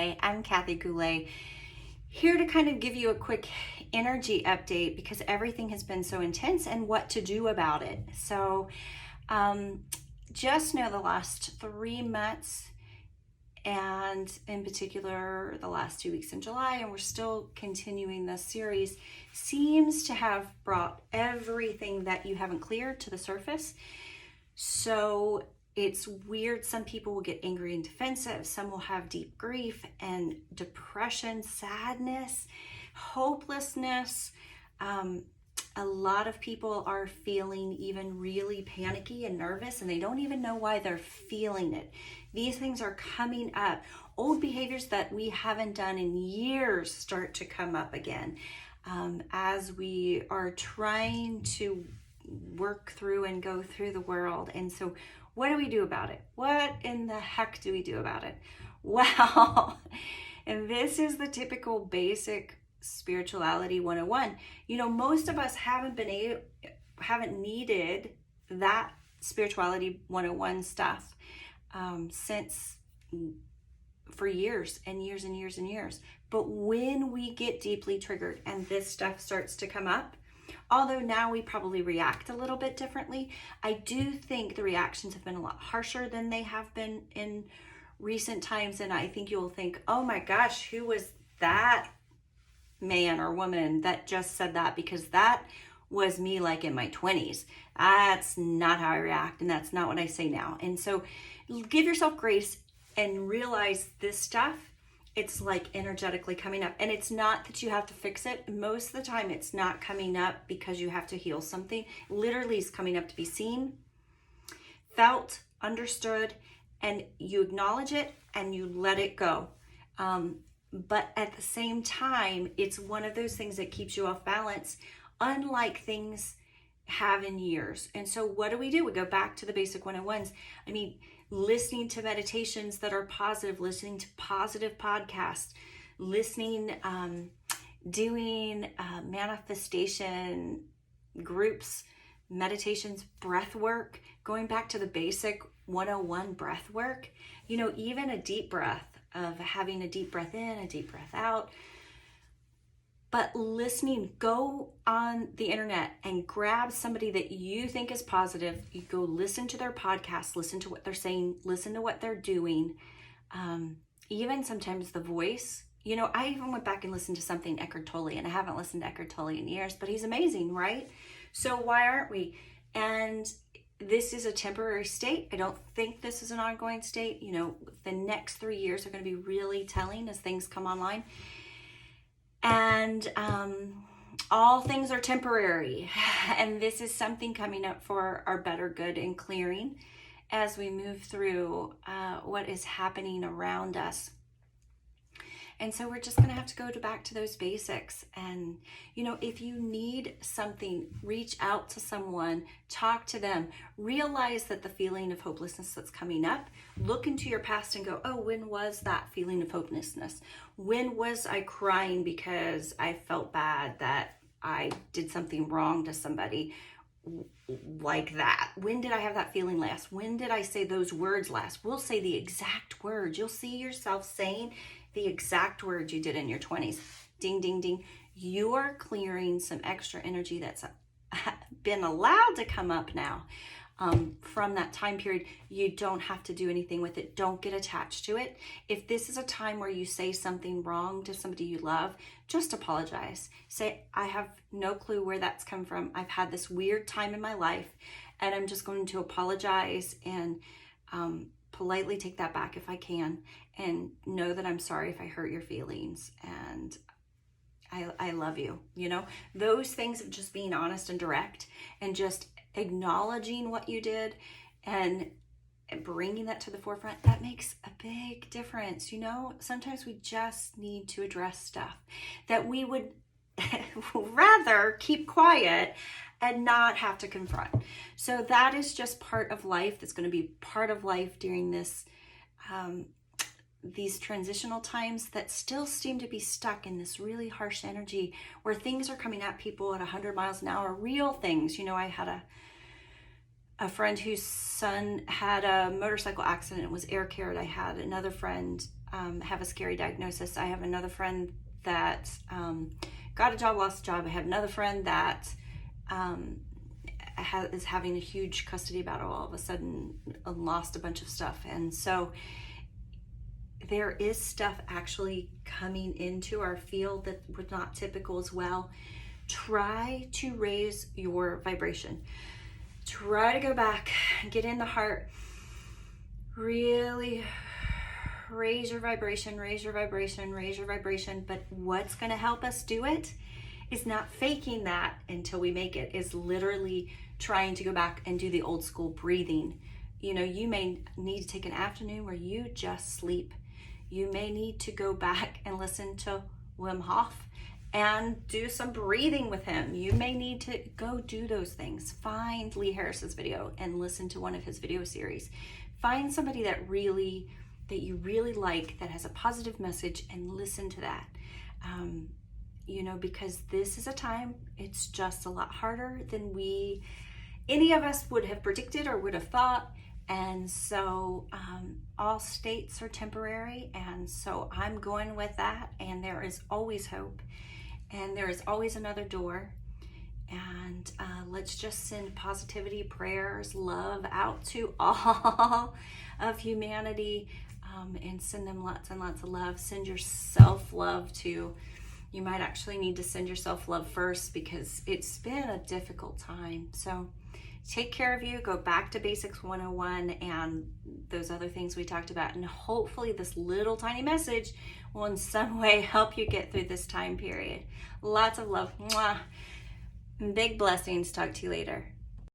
Goulet. I'm Kathy Goulet, here to kind of give you a quick energy update because everything has been so intense and what to do about it. So just know the last 3 months, and in particular the last 2 weeks in July, and we're still continuing this series, seems to have brought everything that you haven't cleared to the surface. So it's weird. Some people will get angry and defensive. Some will have deep grief and depression, sadness, hopelessness. A lot of people are feeling even really panicky and nervous, and they don't even know why they're feeling it. These things are coming up. Old behaviors that we haven't done in years start to come up again as we are trying to work through and go through the world. And so what do we do about it? What in the heck do we do about it? Well, and this is the typical basic spirituality 101. You know, most of us haven't needed that spirituality 101 stuff since for years and years and years and years. But when we get deeply triggered and this stuff starts to come up, although now we probably react a little bit differently, I do think the reactions have been a lot harsher than they have been in recent times. And I think you'll think, oh my gosh, who was that man or woman that just said that? Because that was me like in my 20s. That's not how I react, and that's not what I say now. And so give yourself grace and realize this stuff, it's like energetically coming up. And it's not that you have to fix it. Most of the time it's not coming up because you have to heal something. It literally is coming up to be seen, felt, understood, and you acknowledge it and you let it go. But at the same time, it's one of those things that keeps you off balance, unlike things have in years. And so what do? We go back to the basic 101s. I mean, listening to meditations that are positive, listening to positive podcasts, listening, doing manifestation groups, meditations, breath work, going back to the basic 101 breath work, you know, even a deep breath, of having a deep breath in, a deep breath out. But listening, go on the internet and grab somebody that you think is positive. You go listen to their podcast, listen to what they're saying, listen to what they're doing. Even sometimes the voice. You know, I even went back and listened to something Eckhart Tolle, and I haven't listened to Eckhart Tolle in years, but he's amazing, right? So why aren't we? And this is a temporary state. I don't think this is an ongoing state. You know, the next 3 years are going to be really telling as things come online. And all things are temporary. And this is something coming up for our better good and clearing as we move through what is happening around us. And so we're just going to have to go back to those basics. And, you know, if you need something, reach out to someone, talk to them, realize that the feeling of hopelessness that's coming up, look into your past and go, oh, when was that feeling of hopelessness? When was I crying because I felt bad that I did something wrong to somebody like that? When did I have that feeling last? When did I say those words last? We'll say the exact words. You'll see yourself saying the exact words you did in your 20s. Ding, ding, ding. You are clearing some extra energy that's been allowed to come up now from that time period. You don't have to do anything with it. Don't get attached to it. If this is a time where you say something wrong to somebody you love, just apologize. Say, I have no clue where that's come from. I've had this weird time in my life, and I'm just going to apologize and politely take that back if I can, and know that I'm sorry if I hurt your feelings, and I love you. You know, those things of just being honest and direct and just acknowledging what you did and bringing that to the forefront, that makes a big difference. You know, sometimes we just need to address stuff that we would rather keep quiet and not have to confront. So that is just part of life. That's going to be part of life during this these transitional times that still seem to be stuck in this really harsh energy where things are coming at people at 100 miles an hour, real things. You know, I had a friend whose son had a motorcycle accident and was air cared. I had another friend have a scary diagnosis. I have another friend that got a job, lost a job. I have another friend that is having a huge custody battle all of a sudden, lost a bunch of stuff. And so there is stuff actually coming into our field that was not typical as well. Try to raise your vibration. Try to go back, get in the heart, really raise your vibration, raise your vibration, raise your vibration. But what's going to help us do it is not faking that until we make it, is literally trying to go back and do the old school breathing. You know, you may need to take an afternoon where you just sleep. You may need to go back and listen to Wim Hof and do some breathing with him. You may need to go do those things. Find Lee Harris's video and listen to one of his video series. Find somebody that you really like, that has a positive message, and listen to that. You know, because this is a time, it's just a lot harder than any of us would have predicted or would have thought. And so all states are temporary, and so I'm going with that, and there is always hope, and there is always another door. And let's just send positivity, prayers, love out to all of humanity, and send them lots and lots of love. Send yourself love too. You might actually need to send yourself love first, because it's been a difficult time. So take care of you. Go back to Basics 101 and those other things we talked about. And hopefully this little tiny message will in some way help you get through this time period. Lots of love. Mwah. Big blessings. Talk to you later.